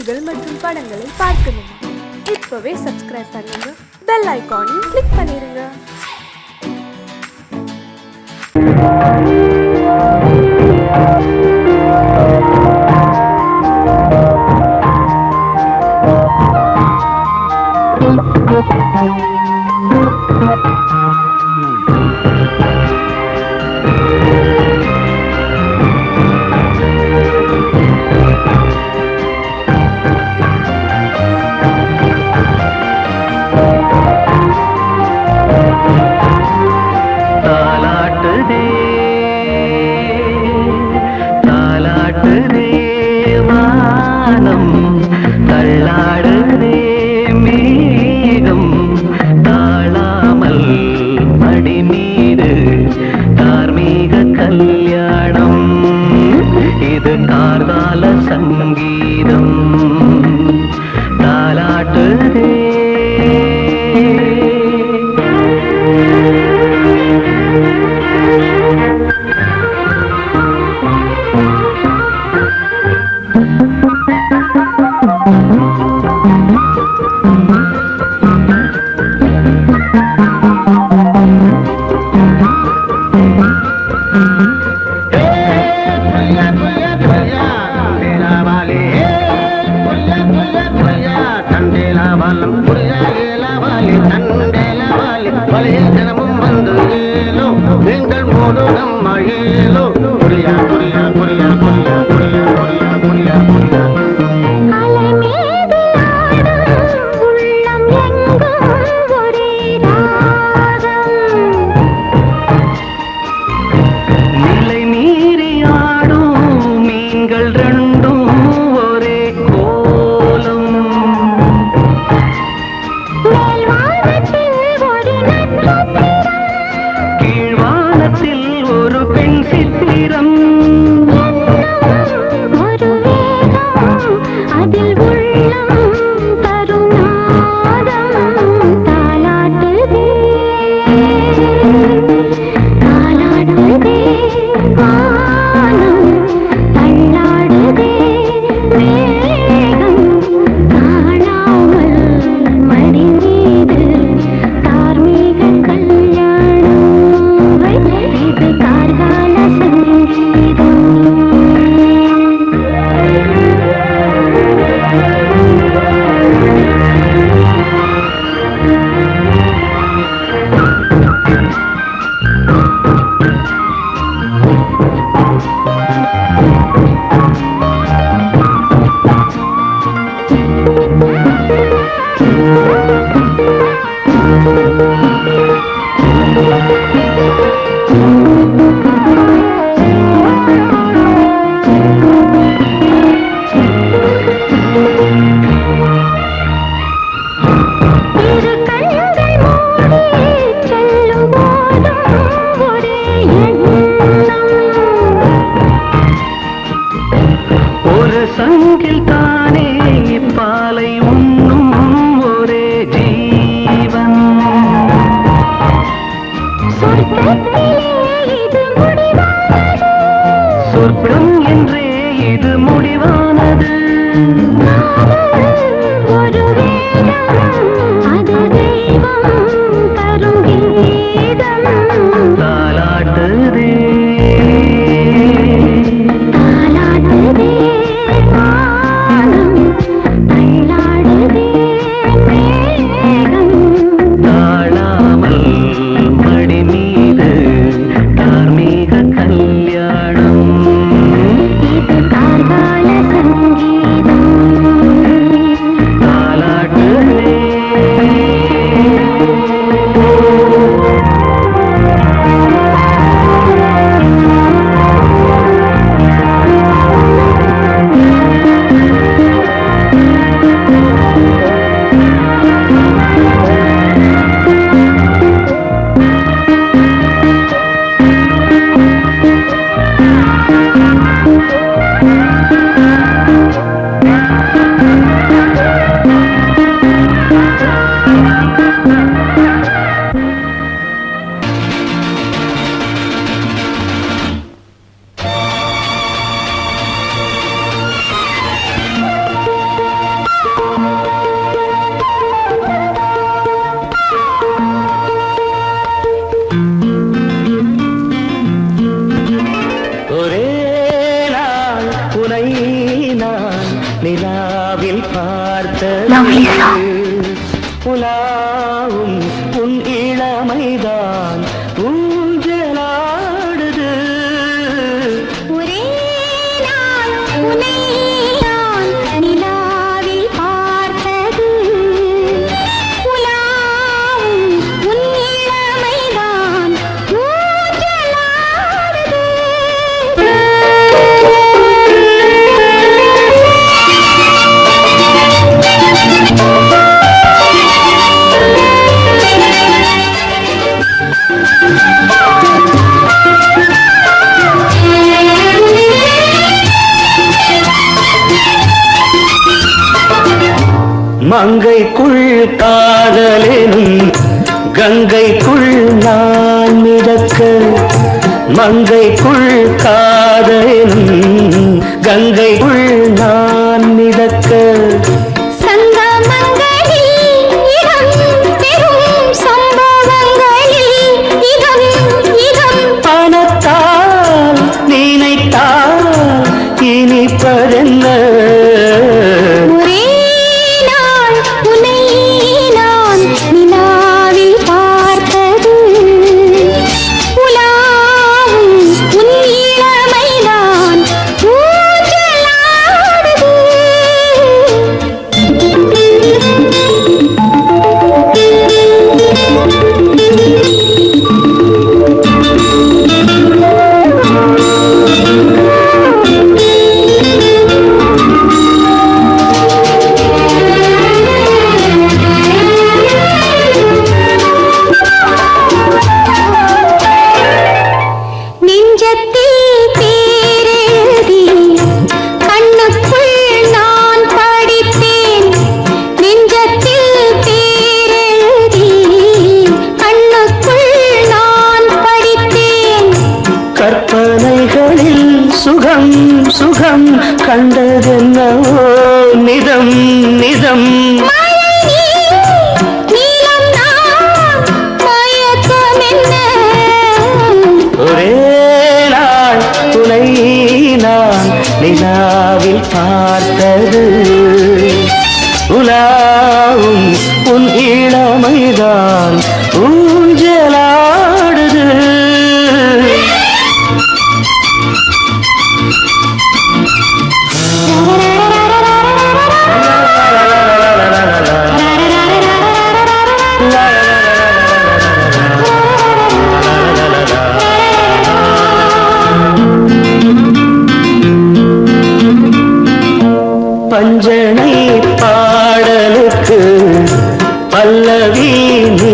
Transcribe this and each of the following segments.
பாடல்கள் மற்றும் படங்களை பார்க்கணுமா? இப்பவே சப்ஸ்கிரைப் பண்ணுங்க, பெல் ஐகானையும் கிளிக் பண்ணிருங்க. சங்கீதம் தாலாட்டுதே தினமும் வந்து நீங்கள் மோதும் மகிழோ புரியா புரியா புரியா புரியா புரியா புரியா புரியா புரியா நிலை மீறி ஆடும் மீன்கள் ரெண்டும் ஒரே கோலம் கீழ்வானத்தில் ஒரு பெண் சித்திரம் அதில் உள்ளம் தருநாதம் தாலாட்டுதே தாலாட்டுதே வானம் தள்ளாடுதே மேகம் காணாமல் மடி மீது தார்மீக கல்யாணம் இது கார்கால சங்கீதம். சங்கில் தானே பாலை உண்ணும் ஒரே ஜீவன் சொர்க்கம் என்றே இது முடிவானது ஒரு அது தெய்வம் தரும் கீதம் தாலாட்டுதே தாலாட்டுதே தாழாமல் மடி மீது தார்மீக கல்யாணம் இது கார்கால சங்கீதம். நிலாவில் Lovely பார்த்தது song. உலாவும் உன் இளமைதான் ஊஞ்சலாடுது ஒரே நாள் உன்னை நான் நிலாவில் பார்த்தது உலாவும் உன் இளமைதான் ஊஞ்சலாடுது. மங்கைக்குள் காதலெனும் கங்கைக்குள் நான் மிதக்க மங்கைக்குள் காதலெனும் கங்கைக்குள் நான் மிதக்க சங்கமங்களில் இடம் பெறும் சம்பவங்களில் இதம் இதம் பணத்தால் நினைத்தால் இனிப்பதென்ன ஒரே நாள் உன்னை நான் நிலாவில் பார்த்தது உலாவும் உன் இளமைதான் ஊஞ்சலாடுது. நெஞ்சத்தில் பேரெழுதி கண்ணுக்குள் நான் படித்தேன் நெஞ்சத்தில் பேரெழுதி கண்ணுக்குள் நான் படித்தேன் கற்பனைகளில் சுகம் சுகம் கண்டதென்னவோ நிதம் நிதம் மழை நீலம் நான் மயக்கம் என்ன ஒரே நாள் துணை நான் நிலாவில் பார்த்தது உலாவும் உன் இளமைதான் ஊஞ்சலாடுது பஞ்சனை பாடலுக்கு பல்லவி நீ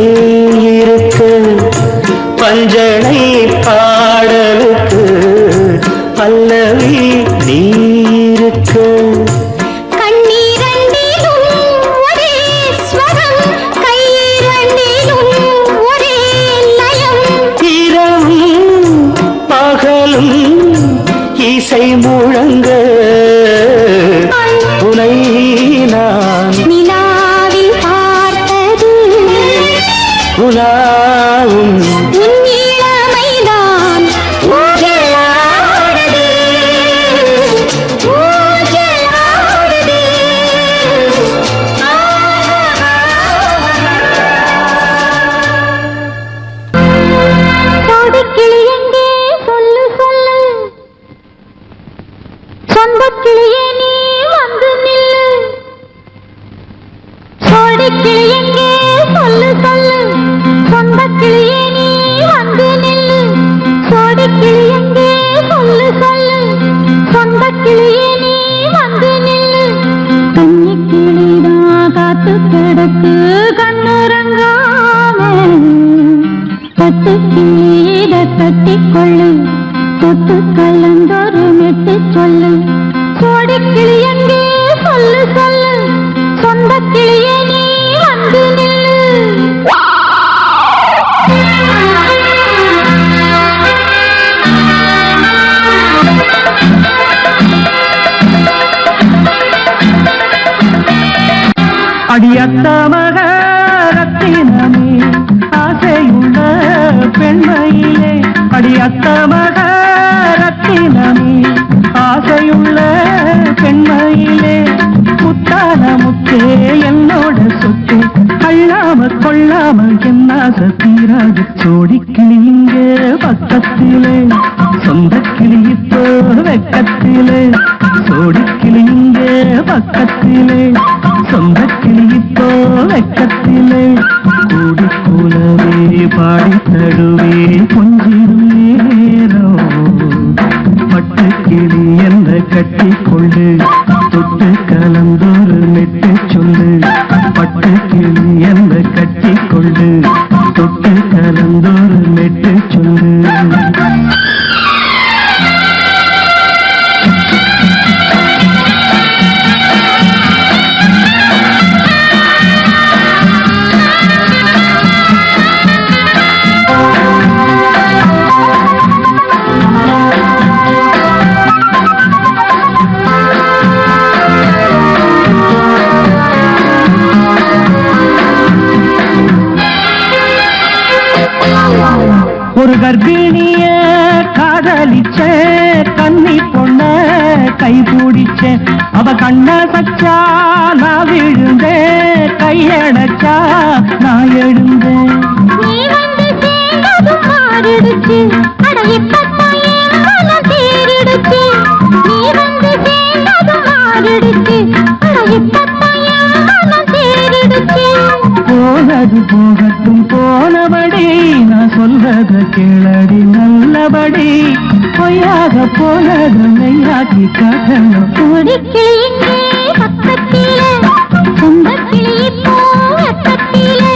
இருக்கு பஞ்சனை பாடலுக்கு பல்லவி நீ இருக்கு கண்ணீரண்டிலும் ஒரே ஸ்வரம் கையிரண்டிலும் ஒரே லயம் இரவும் பகலும் இசை முழங்க உனை நான் நிலாவில் பார்த்தது உலாவும் உன் இளமைதான் ஊஞ்சலாடுது ஊஞ்சலாடுது. கோடிக்கிளி எங்கே சொல்லு சொல்லு சொந்தக்கிளியே நீ வந்து நில்லு கோடிக்கிளி எங்கே சொல்லு சொல்லு சொந்தக்கிளியே நீ வந்து நில்லு கோடிக்கிளி எங்கே சொல்லு சொல்லு சொந்தக்கிளியே நீ வந்து நில்லு கன்னி கிளிதான் காத்து கிடக்கு கண்ணுறங்காம கட்டு கிளியிட கட்டிக்கொள்ளு தொட்டு கலந்தொரு மெட்டு சொல்லு கோடிக்கிளி எங்கே சொல்லு சொல்லு சொந்த கிளியே நீ வந்து நில்லு. அடியத்த மகரத்தினமே ஆசையுள்ள பெண்மையிலே அடியத்த மகரத்தினமே ஆசையுள்ள பெண்மையிலே சொன்னாச தீராது சோடிக்கிளி இங்க பக்கத்திலே சொந்த கிளி இப்போ வெக்கத்திலே சோடிக்கிளி இங்க பக்கத்திலே சொந்த கிளி இப்போ வெக்கத்திலே கூடி கூலவே பாடி தழுவே கொஞ்சிடும் நேரம் பட்டு கிளி என்ன கட்டி கொண்டு தொட்டு கலந்தொரு மெட்டு சொல்லு பட்டு கிளி என்ன கட்டி கொண்டு தொட்டு கலந்தொரு மெட்டு சொல்லு ஒரு கர்ப்பிணிய காதலிச்ச கன்னி பொண்ண கை பிடிச்ச அவ கண்ண சச்சா நான் விழுந்தேன் கையடைச்சா நான் எழுந்தேன் நீ வந்து சேர்ந்ததும் மாறிடுச்சு அட இப்பத்தான் என் மனம் தேறிடுச்சு நீ வந்து சேர்ந்ததும் மாறிடுச்சு அட இப்பத்தான் என் மனம் தேறிடுச்சு போனது போகட்டும் போனபடி நான் சொல்றத கேளடி நல்லபடி பொய்யாக போனது மெய்யாக்கி காட்டணும் கோடிக்கிளி இங்கே பக்கத்திலே சொந்த கிளி இப்போ வெக்கத்திலே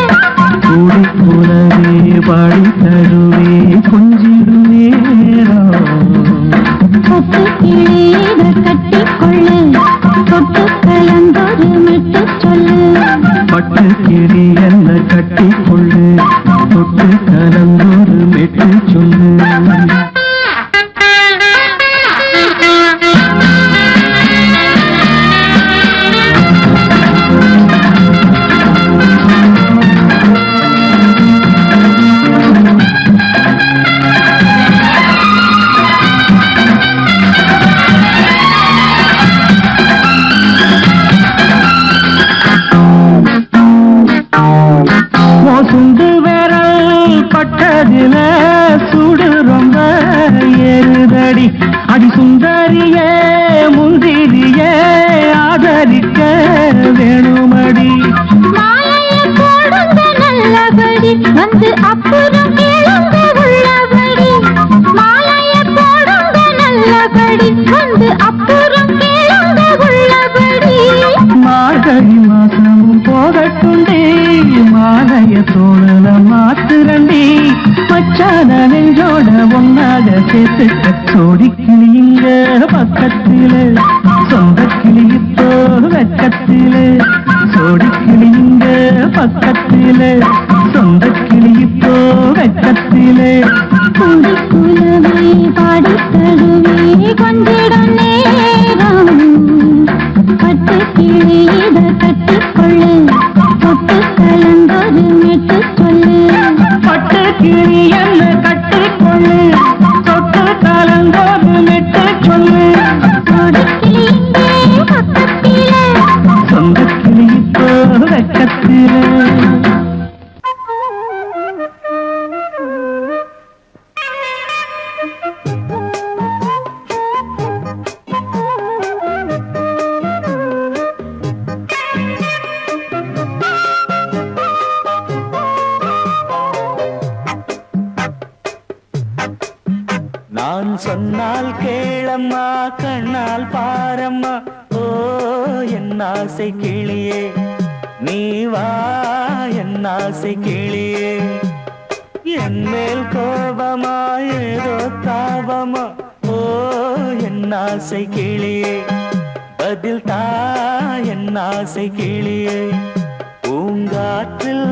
கூடி கூடவே பாடி தருவே கொஞ்சிடும் நேரம் சொத்து கிளீத கட்டிக்கொள்ளு தொட்டு கலந்தொரு மெட்டு சொல்லு பட்டு கிளி என்ன கட்டி கொள்ளு தொட்டு கலந்தொரு மெட்டு சொல்லு சுண்டு விரல் பட்டதில சுடு ரொம்ப ஏறுதடி அடி சுந்தரியே முந்திரியே ஆதரிக்க வேணுமடி மாலையை போடுங்க நல்லபடி வந்து அப்புறம் கேளுங்க உள்ளபடி மாலையை போடுங்க நல்லபடி வந்து அப்புறம் கேளுங்க உள்ளபடி மார்கழி மாசமும் போகட்டுண்டி மாலைய தோழல மாத்துரண்டி மச்சான நெஞ்சோட ஒன்னாக சேர்த்துக்க சோடி கிளிங்க பக்கத்திலே சொந்த கிளி இப்போ வெக்கத்திலே சோடி கிளிங்க பக்கத்திலே சொந்த கிளி இப்போ வெக்கத்திலே குடி குலவை பாடி தழுவே கொஞ்சிடம் நேரம் பட்டு கிளீத கட்டிக்கொள்ளு தொட்டு கலந்தொரு மெட்டு சொல்லு பட்டு கிளி என்ன கட்டிக்கொள்ளு தொட்டு கலந்தோடு மெட்டு சொல்லு கோடிக்கிளி இங்கே பக்கத்திலே சொந்த கிளி இப்போ வெக்கத்திலே நான் சொன்னால் கேளம்மா கண்ணால் பாரம்மா ஓ என் ஆசை கிளியே நீ வா என் ஆசை கிளியே என் மேல் கோபமா ஏதோ தாபமா ஓ என் ஆசை கிளியே பதில் தா என் ஆசை கிளியே பூங்காற்றில்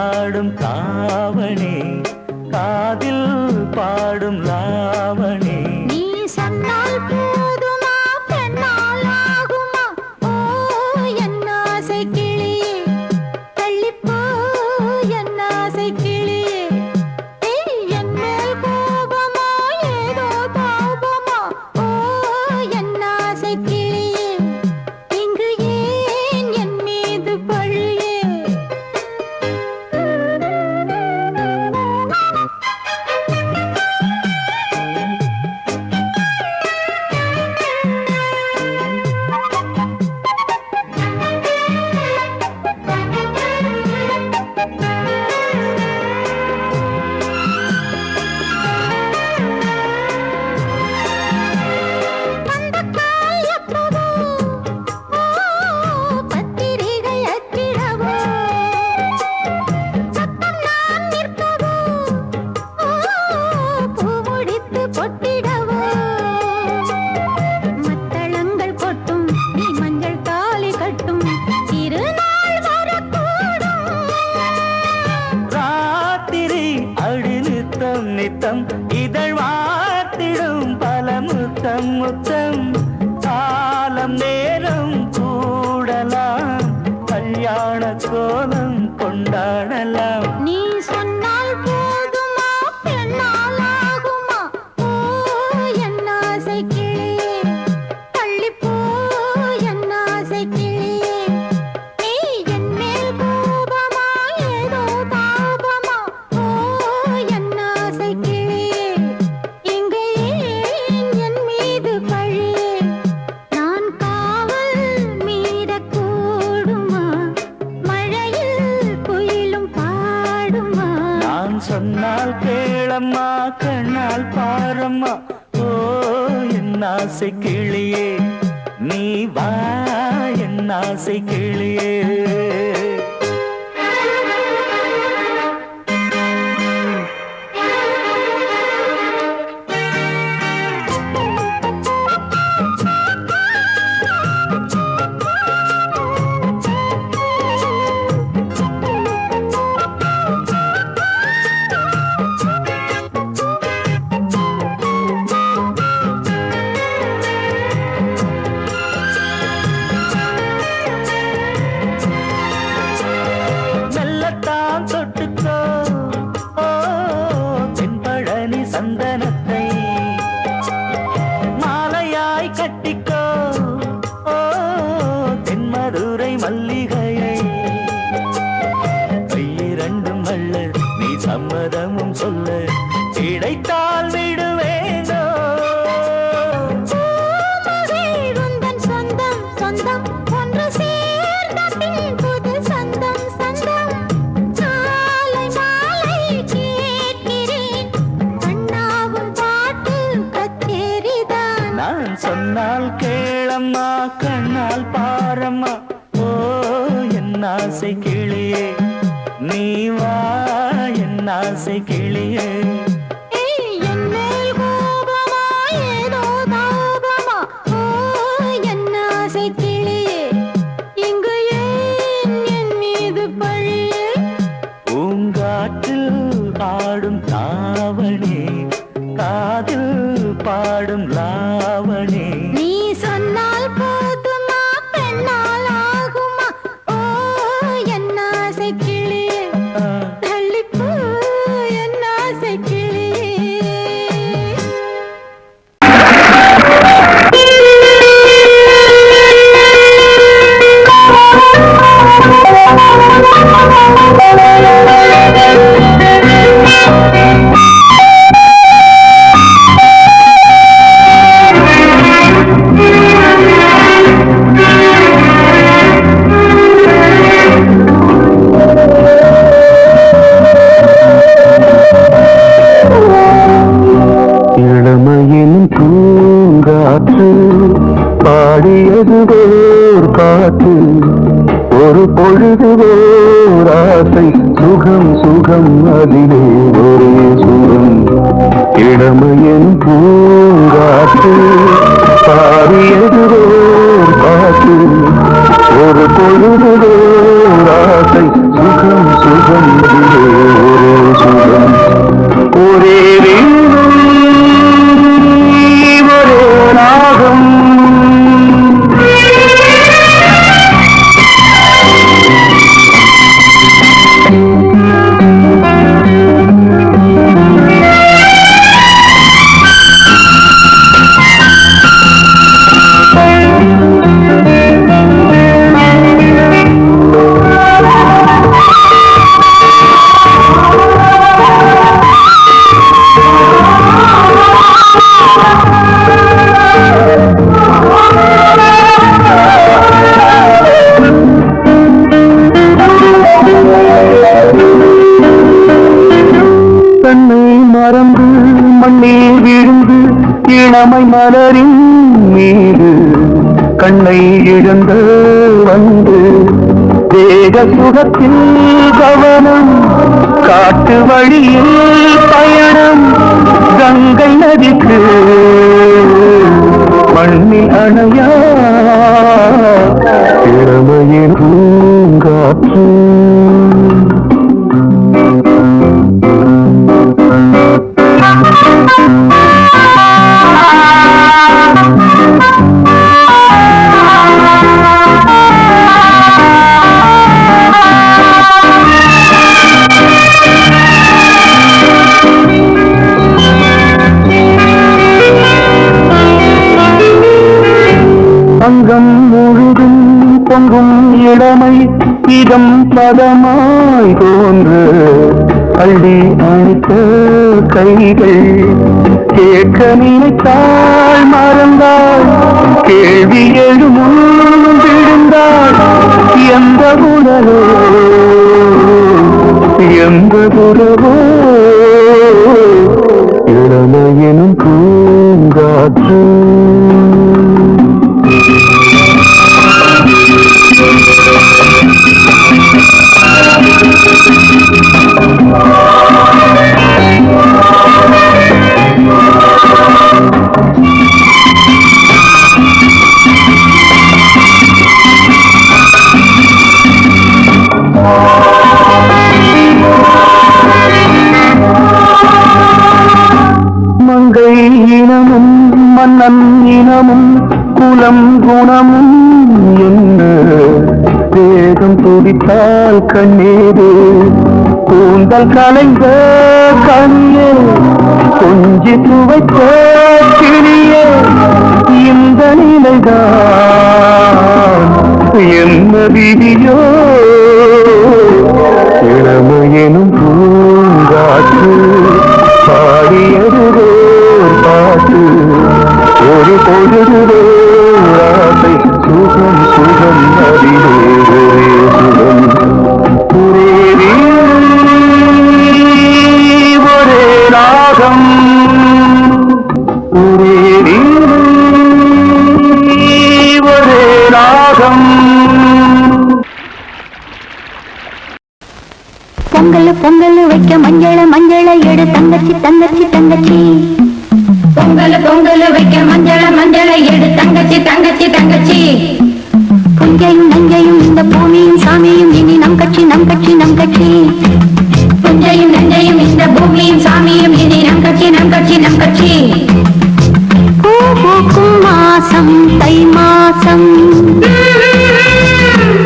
ஆடும் தாவணி காதில் பாடும் லாவணி நீ சொன்னால் போதுமா பெண்ணால் ஆகுமா ஓ என் ஆசை கிளியே தள்ளிப்போ என் ஆசை கிளியே என் மேல் கோபமா ஏதோ தாபமா ஓ என் ஆசை கிளியே இங்கு ஏன் என் மீது பழியே ஆசை கிளியே நீ வா என் ஆசை கிளியே சந்தனத்தை மாலையாய் கட்டிக்கோ ஓ தென்மதுரை மல்லிகையை கையிரண்டும் அல்ல நீ சம்மதமும் சொல்ல கிடைத்தால் விடுவேனோ சொந்தம் சொந்தம் ஒன்று சேர்ந்த பின் புது சொந்தம் சொந்தம் மாலை மாலை கேட்கிறேன் கண்ணாவும் பாட்டு கச்சேரிதான் நான் சொன்னால் கேளம்மா கண்ணால் பாரம்மா ஓ என் ஆசை கிளியே நீ வா என் ஆசை கிளியே ஆடும் தாவணி காதில் பாடும் லாவணி நீ சொன்னால் போதுமா பெண்ணால் ஆகுமா ஓ என் ஆசை கிளியே தள்ளிப்போ என் ஆசை கிளியே இளமையின் பூங்காற்று பாடியது ஓர் காற்று ஒரு பொழுது ஓர் ஆசை சுகம் சுகம் அதிலே ஒரே சுகம் இளமையின் பூங்காற்று பாடியது ஓர் காற்று ஒரு பொழுது ஓர் ஆசை சுகம் சுகம் அதிலே ஒரே சுகம் ஒரே இளமை மலரின் மீது கண்ணை இழந்து வந்து தேக சுகத்தில் கவனம் காட்டு வழியில் பயணம் கங்கை நதிக்கு மண்ணில் அணையா இளமையின் பூங்காற்று அங்கம் முழுதும் பொங்கும் இளமை இதம் பதமாய் தோன்று அள்ளி அணைத்த கைகள் கேட்க நினைத்தாள் மறந்தாள் கேள்வி எழுமுன் விழுந்தாள் எந்த உணரோ எந்த புறவோ இளமையெனும் பூங்காற்று மகன் இனமும் குலம் குணமும் என்ன வேகம் துடித்தால் கண்ணீரு கூந்தல் கலைந்த கண்ணியே கொஞ்சி துவைத்த கிளியே இந்த நிலைதான் என்ன விதியோ இளமையெனும் பூங்காற்று பாடியது பாட்டு ஒரு பொழுது ஆசை சுகம் சுகம் அறிவே ஒரே சுகம் ஒரே ஒரே ராகம் ஒரே ஒரே ராகம். பொங்கல் பொங்கல் வைக்க மஞ்சள மஞ்சள எடு தங்கச்சி தங்கச்சி தங்கச்சி பொங்கல் பொங்கல் வைக்க மஞ்சள மஞ்சள எடு தங்கச்சி தங்கச்சி தங்கச்சி புஞ்சையும் நஞ்சையும் இந்த பூமியும் சாமியும் இனி நம் கட்சி நம் கட்சி நம் கட்சி புஞ்சையும் நஞ்சையும் இந்த பூமியும் சாமியும் இனி நம் கட்சி நம் கட்சி நம் கட்சி பூ பூக்கும் மாசம் தை மாசம்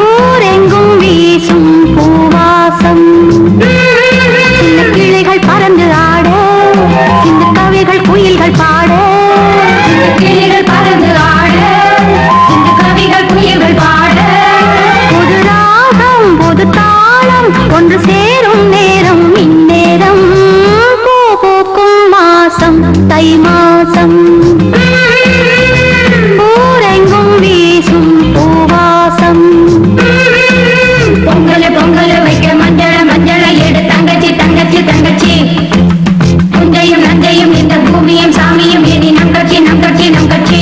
ஊரெங்கும் வீசும் பூவாசம் சின்ன கிளைகள் பறந்து ஆட சின்ன கவிகள் குயில்கள் பாட கிளைகள் பறந்து ஆட சின்ன கவிகள் குயில்கள் பாட புது ராகம் புது தாளம் ஒன்று சேரும் நேரம் இந்நேரம் பூ பூக்கும் மாசம் தை மாசம் ஊரெங்கும் வீசும் பூவாசம் பொங்கல் பொங்கல் வைக்க மஞ்சள மஞ்சள எடு தங்கச்சி தங்கச்சி தங்கச்சி புஞ்சையும் நஞ்சையும் இந்த பூமியும் சாமியும் இனி நம் கட்சி நம் கட்சி நம் கட்சி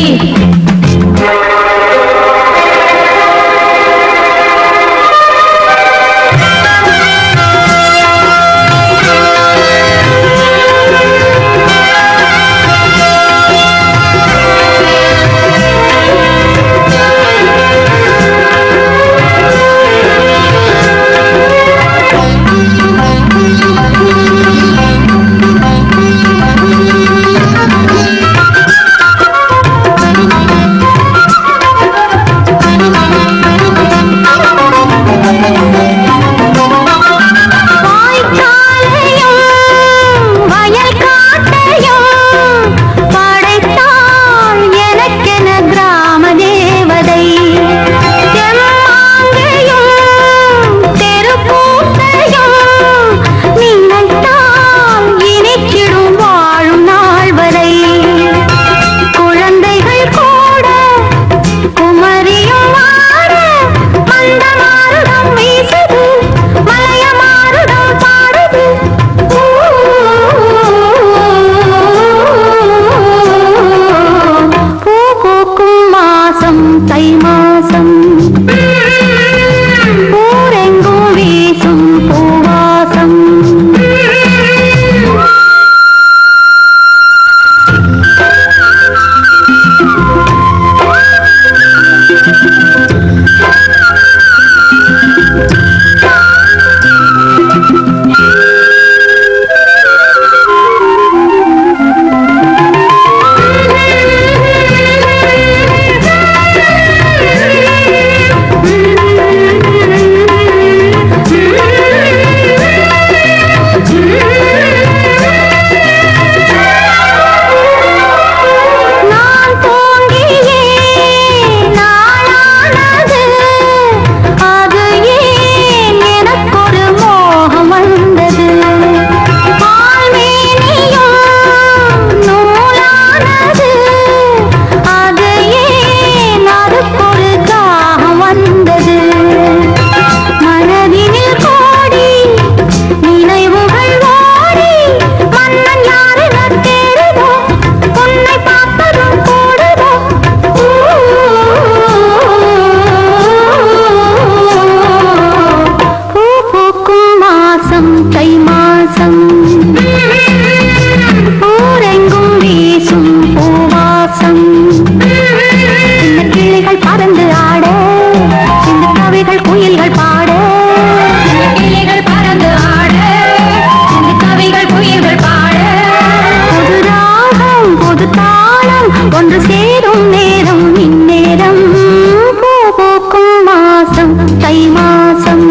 தை மாசம்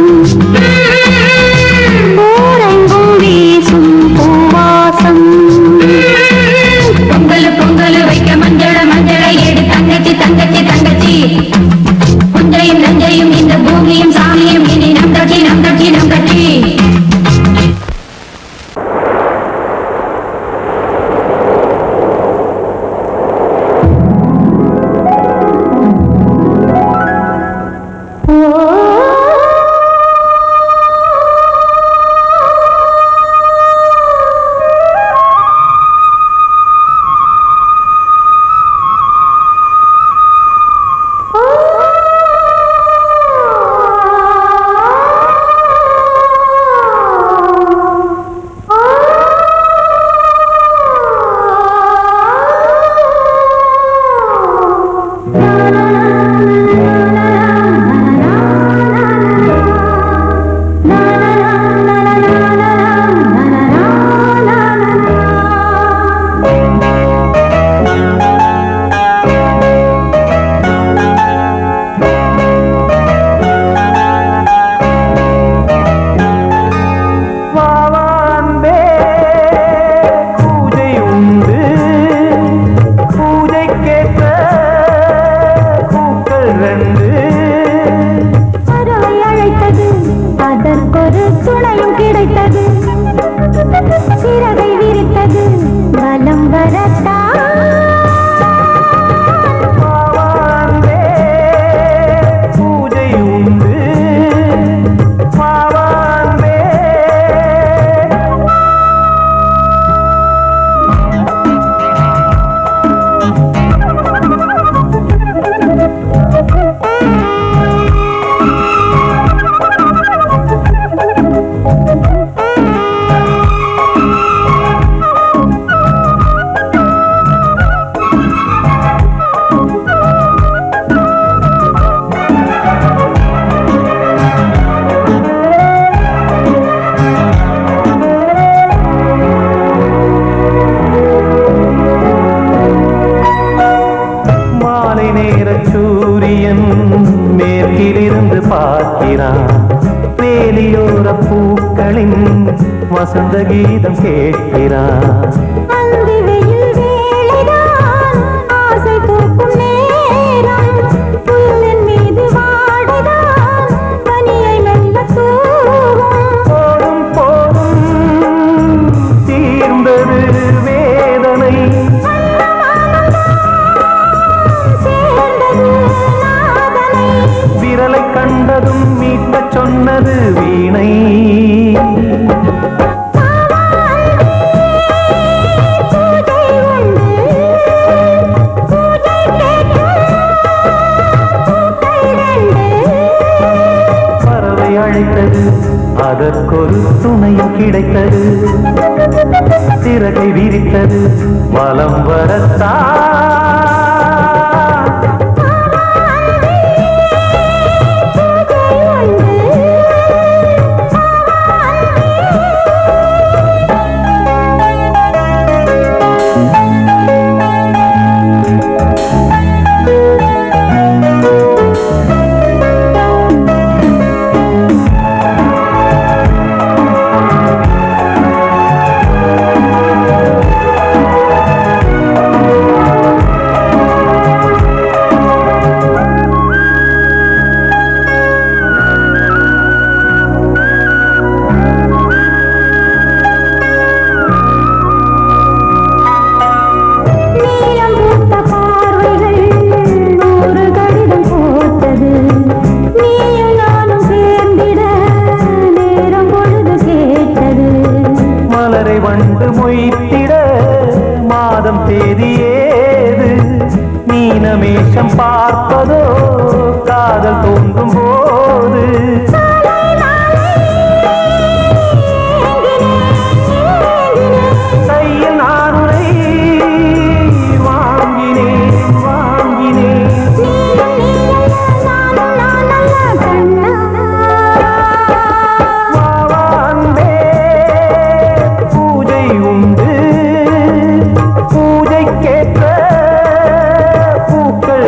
ஊரெங்கும் வீசும் பூவாசம். பொங்கல் பொங்கல் வைக்க மஞ்சளை எடு தங்கச்சி தங்கச்சி தங்கச்சி. குஞ்சையும் நஞ்சையும் இந்த பூமியும் சாமியும் இனி நம் கட்சி நம் கட்சி நம் கட்சி. வசந்த கீதம் கேட்கிறான். கண்டதும் மீட்ட சொன்னது வீணை. பறவை அழைத்தது, அதற்கொரு துணையும் கிடைத்தது. சிறகை விரித்தது, வலம் வரத்தா. வண்டு மொய்த்திட மாதம் தேதியேது, மீனமேஷம் பார்ப்பதோ காதல் தோன்றும் போது. கையில் நானுரை வாங்கினேன் வாங்கினேன். பூஜைக்கேற்ற பூக்கள்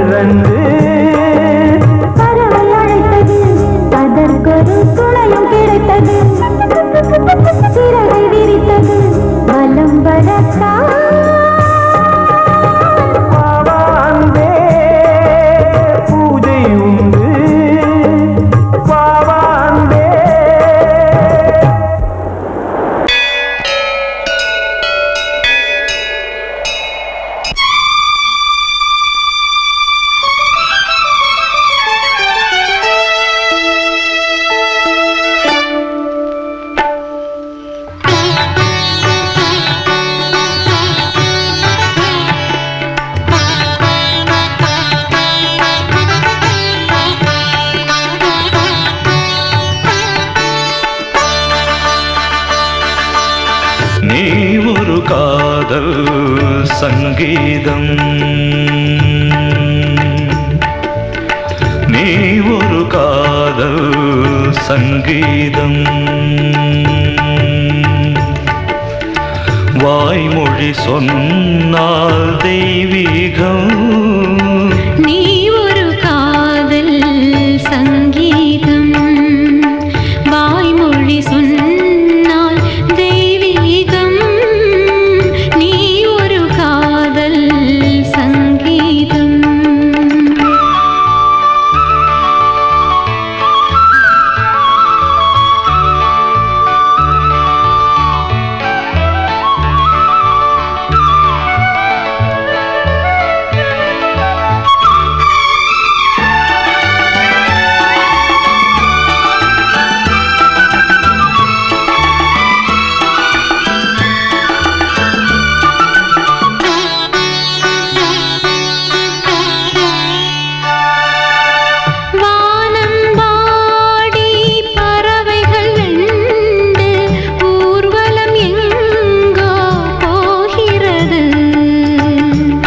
சங்கீதம். நீ ஒரு காதல் சங்கீதம். வாய்மொழி சொன்னால் தெய்வீகம். நீ ஒரு காதல் சங்கீதம். வாய்மொழி சொன்னால் தெய்வீகம். நீ ஒரு காதல் சங்கீதம்.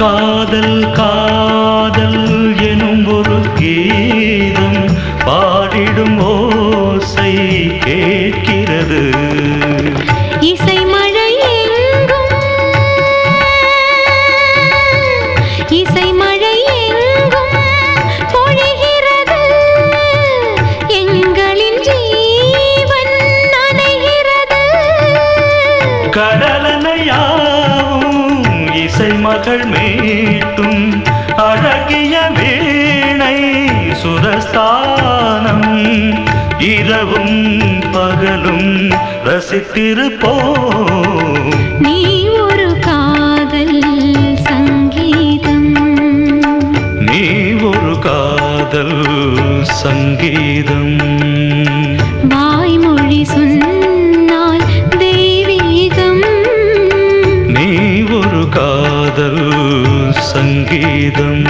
காதல் காதல் எனும் ஒரு கீதம் பாடிடும் ஓசை கேட்கிறது. இசை மழை எங்கும் இசை மழை எங்கும் பொழிகிறது. எங்களின் ஜீவன் நனைகிறது. கடலனையாவும் இசை மகள் மீட்டும் அழகிய வீணை சுரஸ்தானம். இரவும் பகலும் ரசித்திருப்போம். நீ ஒரு காதல் சங்கீதம். நீ ஒரு காதல் சங்கீதம். வாய்மொழி சொன்னால் தெய்வீகம். நீ ஒரு காதல் சங்கீதம்.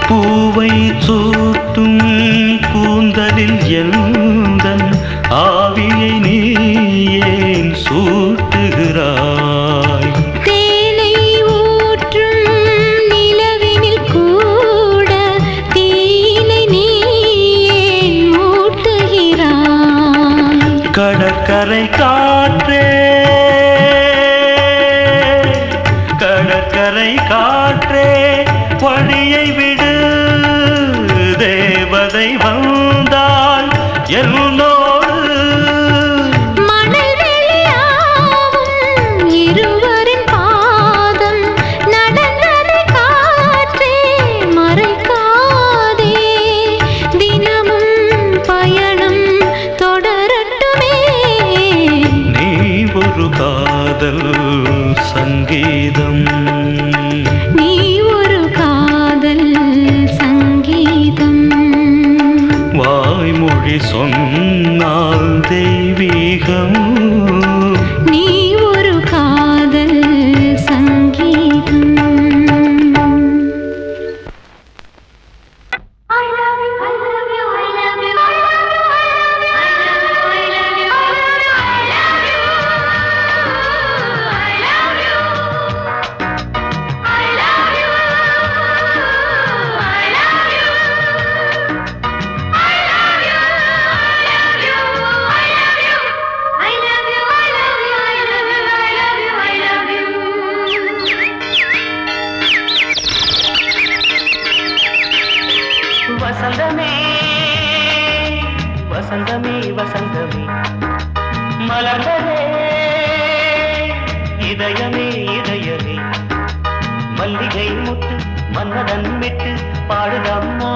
பூவை சூட்டும் கூந்தலில் எந்தன் ஆவியை நீ ஏன் சூட்டுகிறாய்? தேனை ஊற்றும் நிலவினில் கூட தீனை நீ ஏன் மூட்டுகிறாய்? கடற்கரை காற்றே கடற்கரை காற்றே வழியை விடு. தேவதை வந்தால் என்னோடு மணல் வெளியாகும் இருவரின் பாதம் நடந்ததை காற்றே மறைக்காதே. தினமும் பயணம் தொடரட்டுமே. நீ ஒரு காதல் சங்கீதம். நீ ஒரு காதல் சங்கீதம். வாய்மொழி சொன்னால் தெய்வீகம். நீ ஒரு காதல் சங்கீதம். வசந்தமே வசந்தமே வசந்தமே மலர்ந்ததே இதயமே இதயமே. மல்லிகை முட்டு மன்னதன் விட்டு பாடுதம்மா.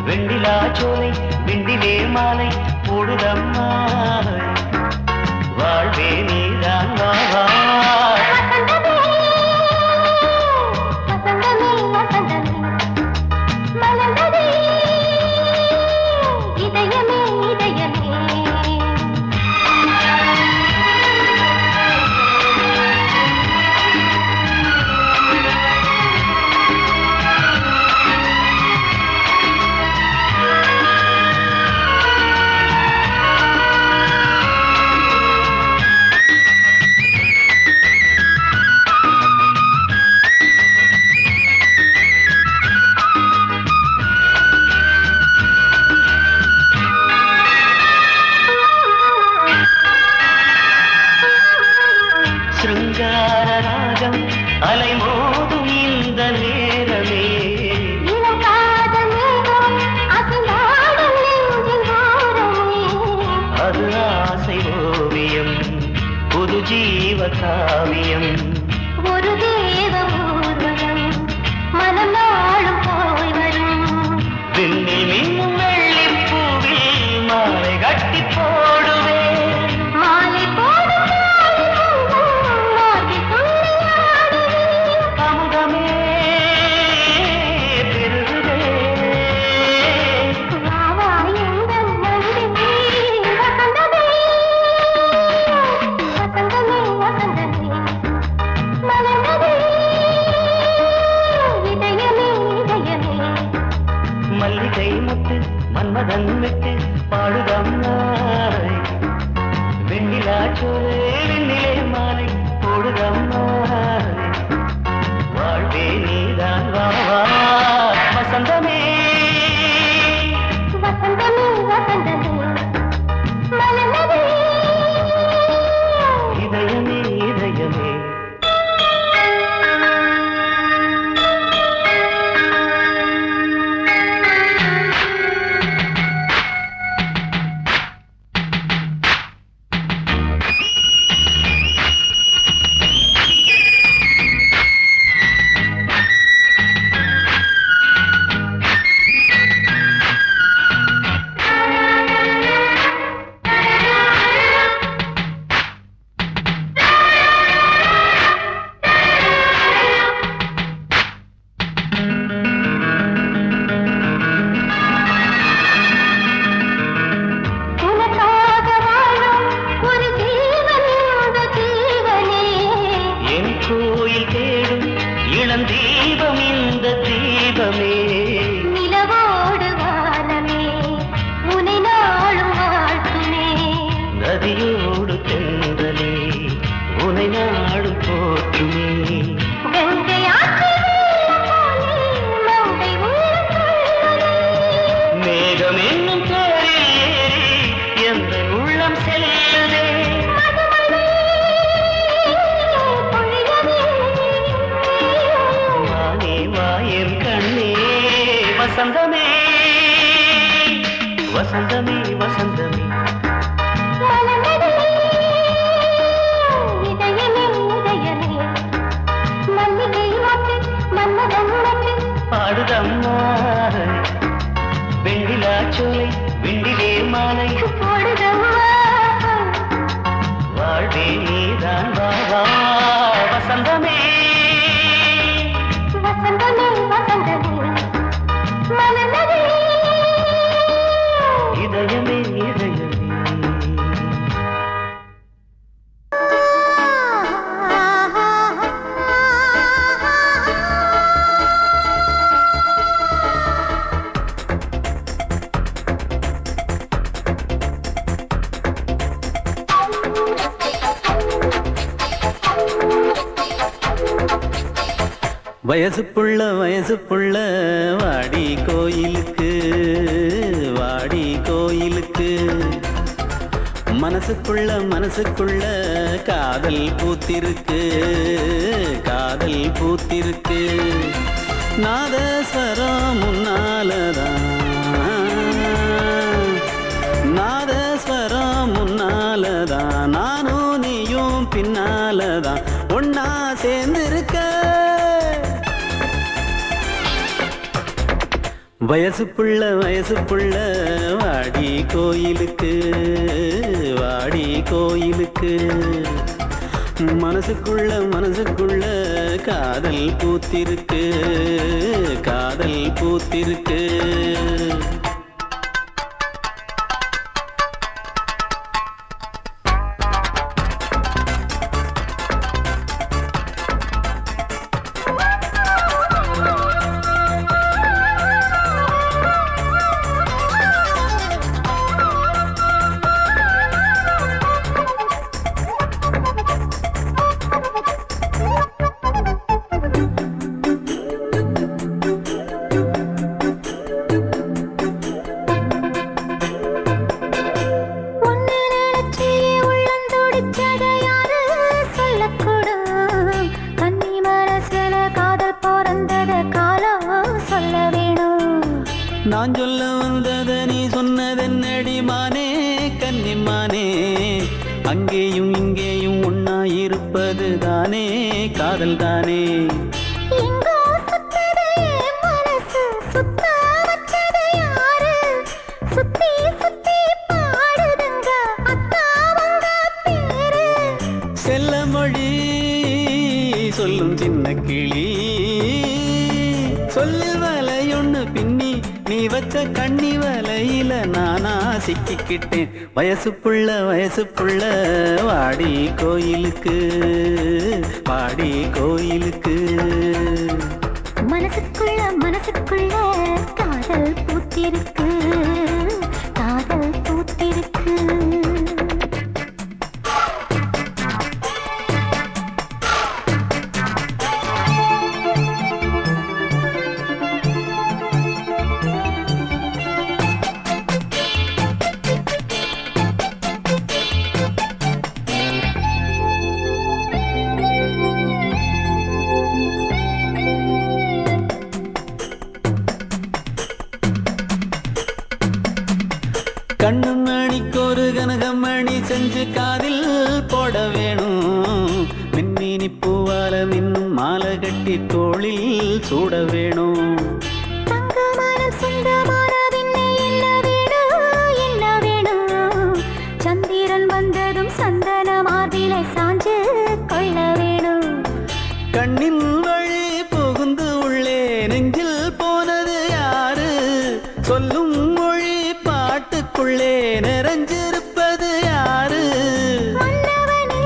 வெண்ணிலா சோலை விண்டிலே மாலை போடுதம்மா. வாழ்வே நீதான் வா வா. வசந்தமே வசந்தமே வசந்தமே ஆசை ஓவியம் புது ஜீவ காவியம் ஒரு தேவ ஊர்வலம் மனம் நாளும் போய் வரும் விண்ணில் மின்னும் வெள்ளி பூவில் மாலை கட்டி போடுவேன் மாலை போடும் அமுதமே பெருகுதே மல்லிகை முத்து மன்மதன் விட்டு பாடுதம்மாய் வெண்ணிலா சோலை வெண்ணிலே மாலை போடுதம்மாய் வாழ்வே நீதான் வா வா வசந்தமே வசந்தமே வசந்தமே மலர்ந்ததே இதயமே இதயமே தீபம் இந்த தீபமே நிலவோடு வானமே உனை நாளும் வாழ்த்துமே நதியோடு தென்றலே உனை நாடு போற்றுமே மேகம் என்னும் பேரில் எந்த உள்ளம் செல்லுதே வசந்தமே வசந்தமே வசந்தமே இதயமே இதயமே மல்லிகை மொட்டு மன்மதன் மொட்டு பாடுதம்மா வெண்ணிலா சோலை வெண்ணிலே மாலை போடுதம்மா வாழ்வே நீதான் வா வா வசந்தமே வசந்தமே வசந்தமே இதயமே இதயமே வயசு புள்ள வாடி கோயிலுக்கு மனசுக்குள்ள காதல் பூத்திருக்கு நாதஸ்வரம் முன்னாலதான் நானும் நீயும் பின்னாலதான் ஒன்னா சேர்ந்திருக்க வயசு புள்ள வாடி கோயிலுக்கு மனசுக்குள்ள காதல் பூத்திருக்கு நான் சொல்ல வந்தத நீ சொன்னதென்னடி மானே கன்னிமானே அங்கேயும் இங்கேயும் ஒன்னா இருப்பது தானே காதல் தானே. எங்கோ சுத்தது என் மனசு, சுத்த வச்சது யாரு? சுத்தி சுத்தி பாடுதுங்க அத்தாவங்க பேரு. செல்ல மொழி சொல்லும் சின்ன கிளி, சொல்லில் வலையொன்னு பின்னி நீ வச்ச கண்ணி வலையில நானா சிக்கிக்கிட்டேன். வயசு புள்ள வாடி கோயிலுக்கு, வாடி கோயிலுக்கு. மனசுக்குள்ள காதல் பூத்திருக்கு, காதல் பூத்திருக்கு. கண்ணு மணிக்கொரு கனகமணி செஞ்சு காதில் போட வேணும். மின்மினி பூவால மின்னும் மாலை கட்டி தோளில் சூட வேணும். தங்கமான சுந்தரமான விண்ணை என்ன வேணும், என்ன வேணும்? சந்திரன் வந்ததும் சந்தன மார்பிலை சாஞ்சு கொள்ள வேணும். கண்ணின் வழி புகுந்து உள்ளே நெஞ்சில் போனது யாரு? சொல்லும் மொழி பாட்டுக்குள்ளே நிறைஞ்சிருப்பது யாரு? மன்னவனே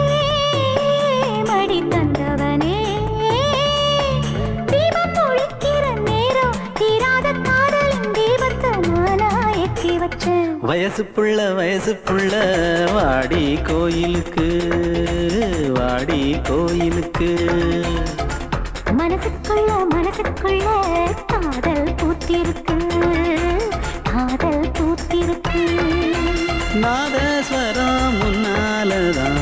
மடி தந்தவனே, தீபம் ஒழிக்கிற நேரம் தீராத காதலின் தீபத்தை நானா ஏற்றி வச்சேன். வயசு புள்ள வாடி கோயிலுக்கு, வாடி கோயிலுக்கு. மனசுக்குள்ள காதல் பூத்திருக்கு, காதல் பூத்திருக்கு. நாதஸ்வரம் முன்னாலதான்,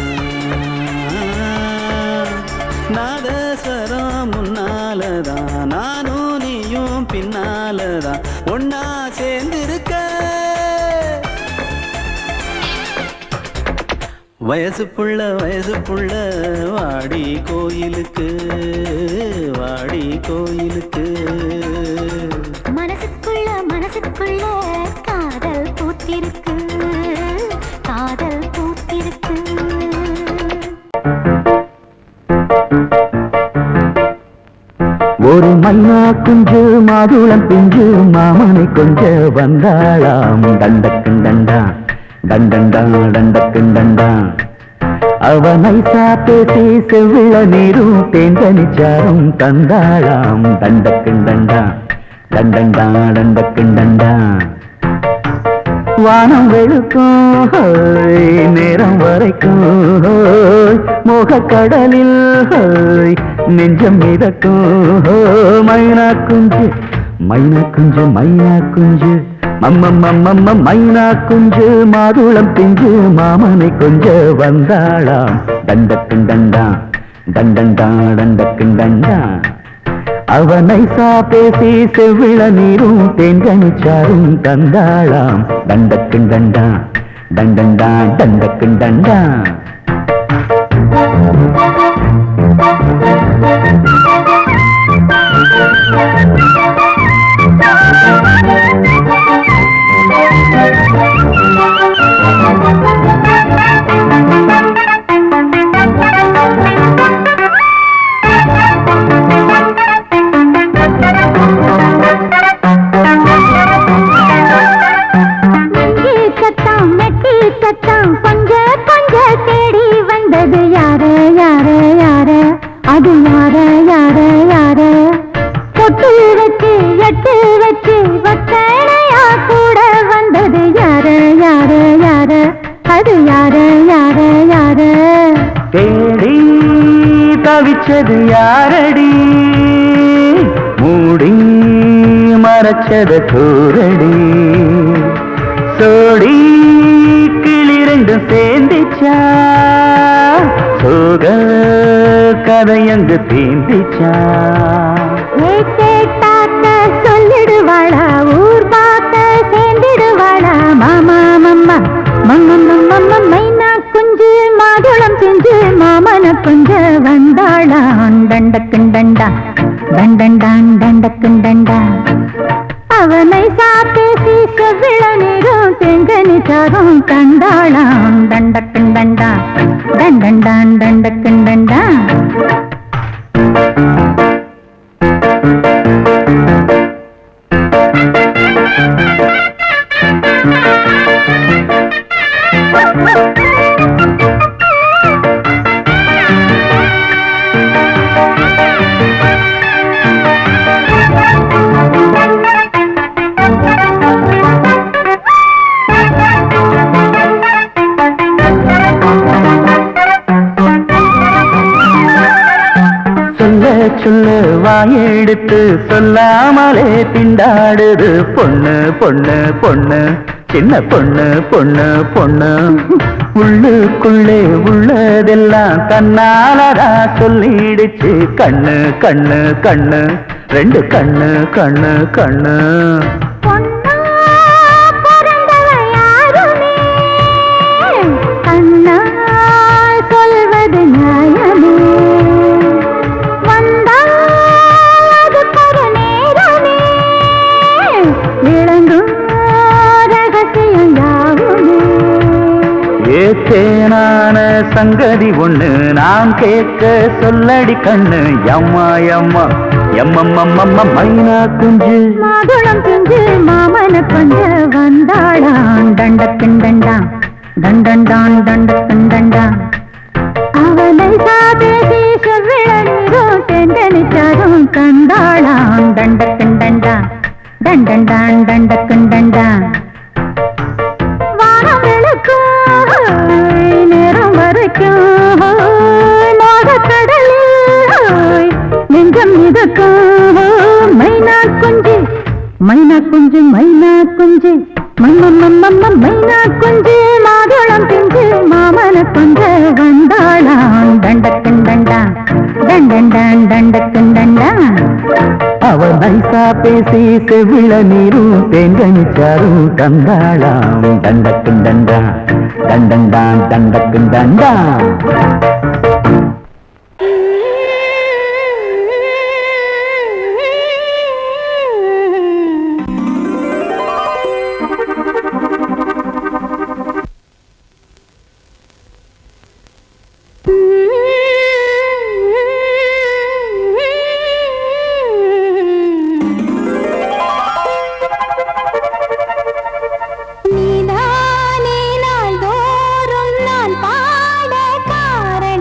நாதஸ்வரம் முன்னாலதான், நானும் நீயும் பின்னாலதான் ஒன்னா சேர்ந்திருக்க. வயசு புள்ள வாடி கோயிலுக்கு, வாடி கோயிலுக்கு. மனசுக்குள்ள காதல் பூத்திருக்கு, காதல் பூத்திருக்கு. ஒரு மன்னா குஞ்சு மாதுளம் பிஞ்சு மாமனை கொஞ்ச வந்தாளாம். தண்டக்குண்டண்டா டண்டண்டா டண்டக்குண்டண்டா. அவனை பேசி செவ்விள நீரும் தேங்கனிச்சாரும் தந்தாளாம். தண்டக்குண்டண்டா டண்டண்டா டண்டக்குண்டண்டா. வானம் வெளுக்கும் நேரம் வரைக்கும் மோகக்கடலில் நெஞ்சம் மிதக்கும். மைனா குஞ்சு மைனா குஞ்சு மைனா குஞ்சு மம்மம்மம்மம்ம மைனா குஞ்சு மாதுளம் பிஞ்சு மாமனை கொஞ்ச வந்தாளாம். தண்டக்குண்டண்டா டண்டண்டா டண்டக்குண்டண்டா. அவனை பேசி செவ்விள நீரும் தேங்கனிச்சாரும் தந்தாளாம். தண்டக்குண்டண்டா டண்டண்டா டண்டக்குண்டண்டா. தவிச்சது யாரடி மூடி மறைச்சத கூரடி சோடி கிளி ரெண்டும் சேர்ந்துச்சா சோக கதையங்கு தீந்திச்சா சொல்லிடுவாளா ஊர் பார்த்த சேர்ந்திடுவாளா மாமா மம்மா மம்மா மைனா குஞ்சு டண்டக்குண்டண்டா டண்டண்டான் டண்டக்குண்டண்டா அவனை சாப்பேசி செவ்விள நீரும் செங்கனி சாரும் கண்டாளாம் டண்டக்குண்டண்டா டண்டண்டான் டண்டக்குண்டண்டா சொல்ல வாயெடுத்து சொல்லாமலே திண்டாடுது பொண்ணு பொண்ணு பொண்ணு சின்ன பொண்ணு பொண்ணு பொண்ணு உள்ளுக்குள்ளே உள்ளதெல்லாம் தன்னாலதா சொல்லிடுச்சு கண்ணு கண்ணு கண்ணு ரெண்டு கண்ணு கண்ணு கண்ணு சொல்வது நியாயமே ஏத்தேனான சங்கதி ஒண்ணு நான் கேட்க சொல்லடி கண்ணு எம்மா எம்மா எம்மம்மம்மம்ம மைனா குஞ்சு மாதுளம் குஞ்சு மாமன கொஞ்ச வந்தாளான் தண்டக்குண்டண்டா தண்டண்டான் தண்டக்குண்டண்டா அவனை சாதேசி செவ்விழநீரும் தெண்டனிச்சாரும் கண்டாளான் தண்டக்குண்டண்டா தண்டண்டான் தண்டக்குண்டண்டா வானம் விளக்கும் நேரம் வரைக்கும் மோகக்கடலில் நெஞ்சம் மிதக்கும் மைனா குஞ்சு மைனா குஞ்சு மைனா குஞ்சு மைனா குஞ்சு மாதுளம் பிஞ்சு மாமன கொஞ்ச வந்தாளாம் தண்டக்குண்டண்டா தண்டண்டான் தண்டக்குண்டண்டா அவன் நைசா பேசி செவிள நீரும் தேங்கனிச்சாரும் தந்தாளாம் தண்டக்குண்டண்டா தண்டண்டான் தண்டக்குண்டண்டா நீதானே நாள்தோறும் நான் பாட காரணம்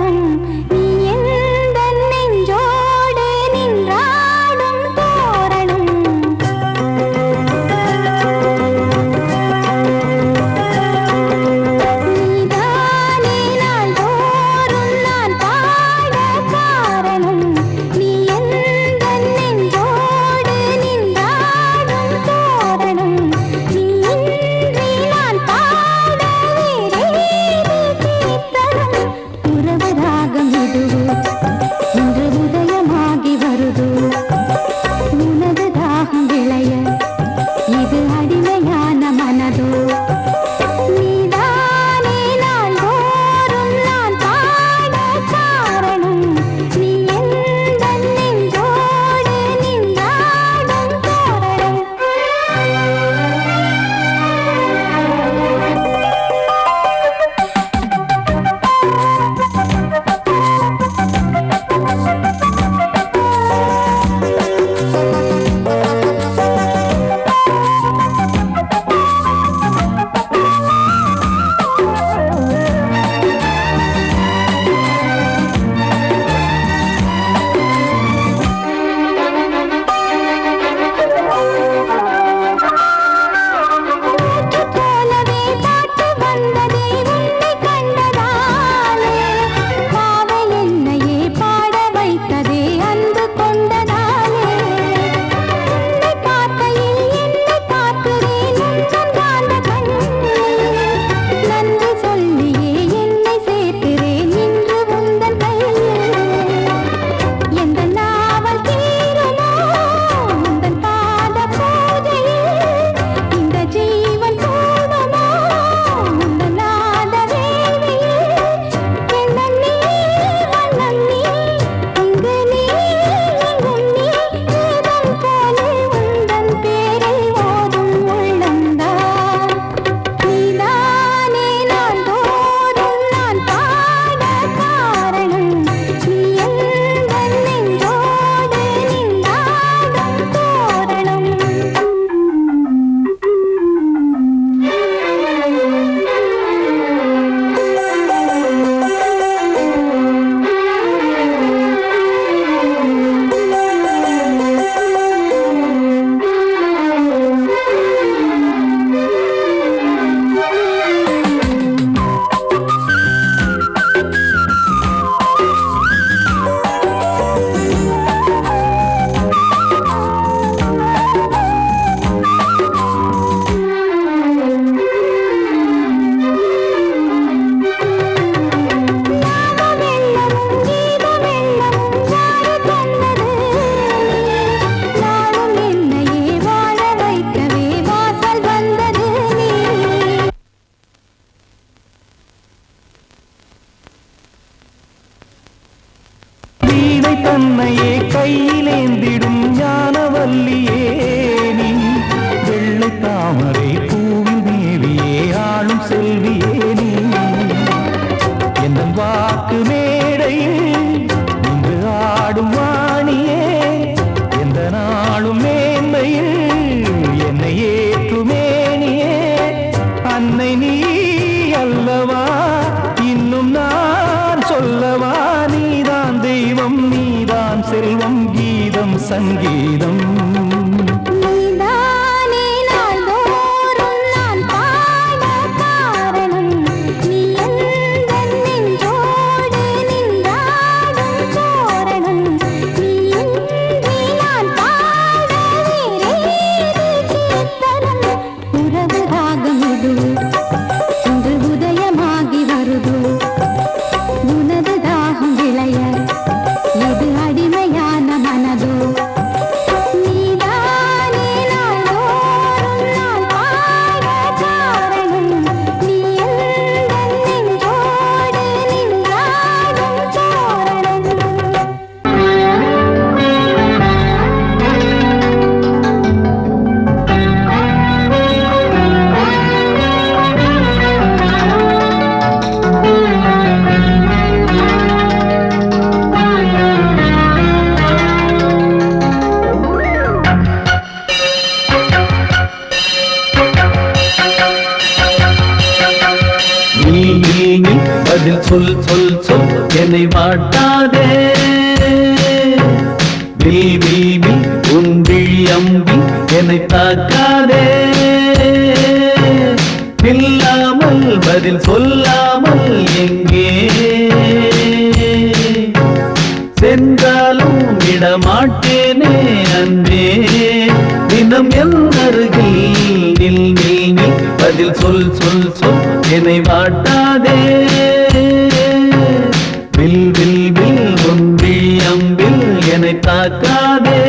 வீணை தன்னையே கையிலேந்திடும் ஞானவல்லியே நீ வெள்ளை தாமரை பூவில் மேவியே ஆளும் செல்வியே நீ என் வாக்கு மேடையில் இன்று ஆடும் வாணியே எந்த நாளும் மேன்மையில் என்னை ஏற்றுமேனியே அன்னை நீ அல்லவா இன்னும் நான் சொல்லவா நீதான் தெய்வம் நீதான் செல்வம் கீதம் சங்கீதம் பதில் சொல் சொல் சொல் என்னை வாட்டாதே வில்வி உன் விழி அம்பி என்னை தாக்காதே இல்லாமல் பதில் சொல்லாமல் எங்கே சென்றாலும் விடமாட்டேனே அன்பே தினம் என் அருகில் நில் நில் நில் பதில் சொல் சொல் சொல் என்னை வாட்டாதே வில் வில் வில் உன் விழி அம்பில் என்னை தாக்காதே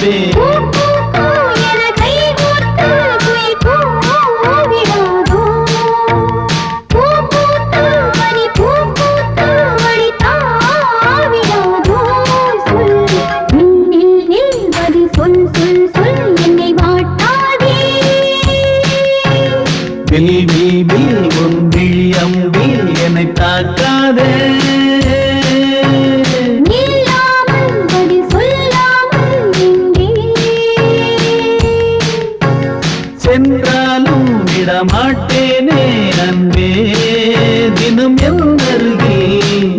அன்பே பூ பூ பூ என கை கோர்த்து குயில் கூவிடாதோ பூ பூத்து மணி பூ பூத்து மணி தாவிடாதோ சொல் நில் நில் பதில் சொல் சொல் சொல் என்னை வாட்டாதே வில் வில் வில் உன் விழி அம்பில் என்னை தாக்காதே நில்லாமல் பதில் சொல்லாமல் எங்கே சென்றாலும் விடமாட்டேனே அன்பே தினம் என் அருகில்